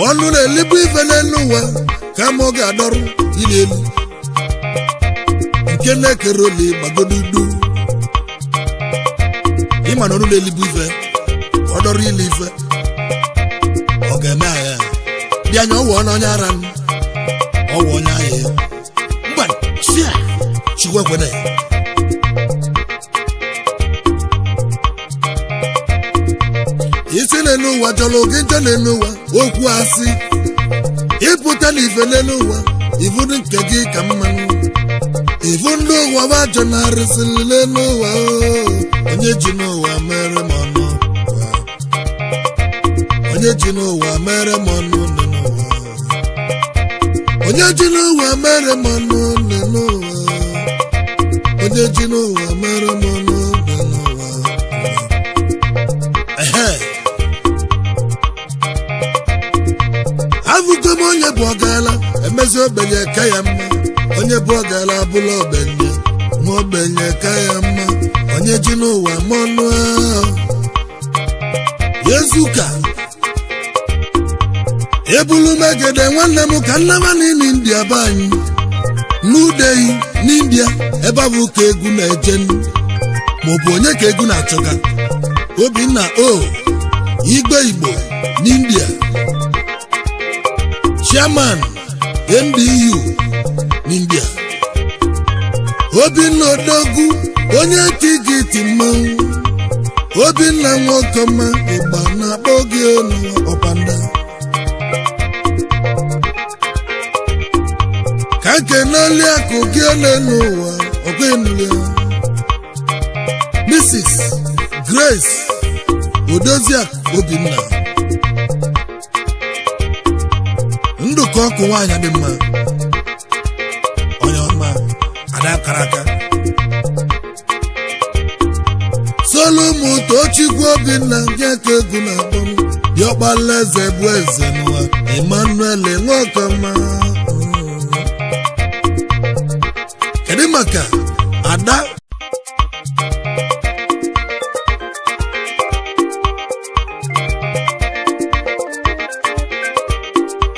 ọnụ na-elibu ife n'elu ụwa ka ma ọ ga-adọrụ ili elu nke na-ekere ole gbagodudu ịma na ọnụ na-elibu ife ọ dọrọ ili ife ọ ga-eme agha dị anya ọwụ onye ara ọwụ onye agha ya mgba chia chikwekwene isi n'elu ụwa chọrọ oge nje n'elu ụwa okwu asị ịpụta n'ife n'elu ụwa ivu nke gị ka mmanụ ivu ndị ụwa wajọ na-arịsịrị n'elu ụwa onye ji n'ụwa mere m ọnụ onye ji n'ụwa mere m ọnụ n'ụwa onye ji n'ụwa mere m ọnụ n'ụwa onye ji n'ụwa mere m ọnụ n'ụwa abụgo m onye bụ ọgala emezi ogbenye ka ya mma onye bụ ọgala abụla ogbenye ma ogbenye ka ya mma onye ji n'ụwa ma ọnụ yezuka ebulu megede nwanne m ka nnama n'ime India be anyị n'udeyi n'India ebe abụ ka egwu na-eje maọbụ onye ka egwu na-achọga Obinna Igbe Igbo n'India chairman NDU n'India Obinna Odogwu onye tigiti mmanwụ Obinna Nwokoma ịgba na-akpọ gị n'ụwa ọpanda ka nke n'oli akụ gị ole n'ụwa ọkwa enulia Mrs. Grace Odoziakụ Obinna ndụkọ ọkụ nwaanyị dị mma onye ọma ada kara aka Solomon Tochukwu Obinna nke aka egwu na-akpọ diọkpala eze bụ eze n'ụwa Emmanuel Nwokoma kedu maka ada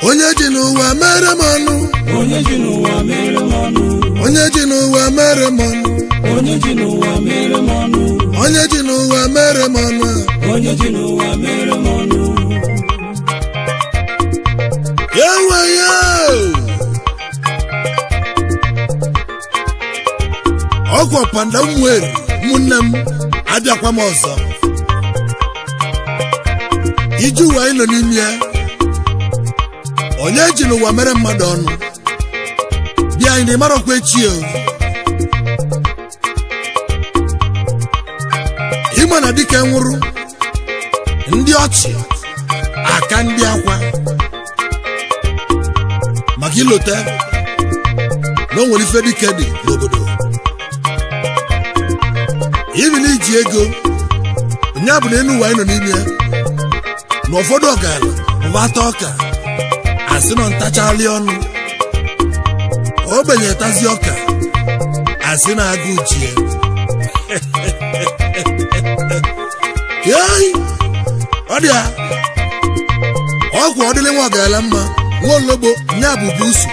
onye ji n'ụwa mere m ọnụ onye ji n'ụwa mere m ọnụ onye ji n'ụwa mere m ọnụ onye ji n'ụwa mere m ọnụ onye ji n'ụwa mere m ọnụ onye ji n'ụwa mere m ọnụ ewe ya ọgwụ ọpanda ụmụeri ụmụnne m abịakwa m ọzọ iji ụwa anyị nọ n'ime ya onye ji n'ụwa mere mmadụ ọnụ bịa anyị na ịmarọkwa echi ịma na dịka nwụrụ ndị ọchị aka ndị akwa maka ilote na o nwere ife dike dị n'obodo ibi na iji ego onye bụ na enu ụwa anyị nọ n'ime ya na ụfọdụ ọgala ụbata ọka asị nọ ntachalị ọnụ ogbenye tazi ọka asị na-agụ ji ọ dị ya ọgwụ ọdịle nwa ọgala mma nwa ologbo nye abụbụ usu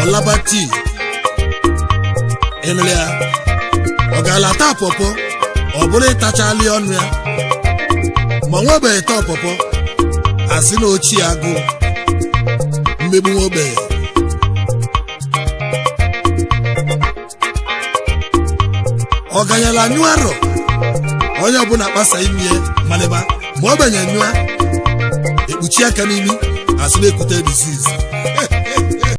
ọlaba tii ịnụrụ ya ọgala taa pọpọ ọ bụrụ ịtachalị ọnụ ya ma nwebeghị taa pọpọ asị na ochie agụụ mmegbu nwobe ọganyala nyụ arọ onye ọbụla kpasa ime malịba ma ọ banye nyụa ekpuchi aka n'imi asị na-ekute disease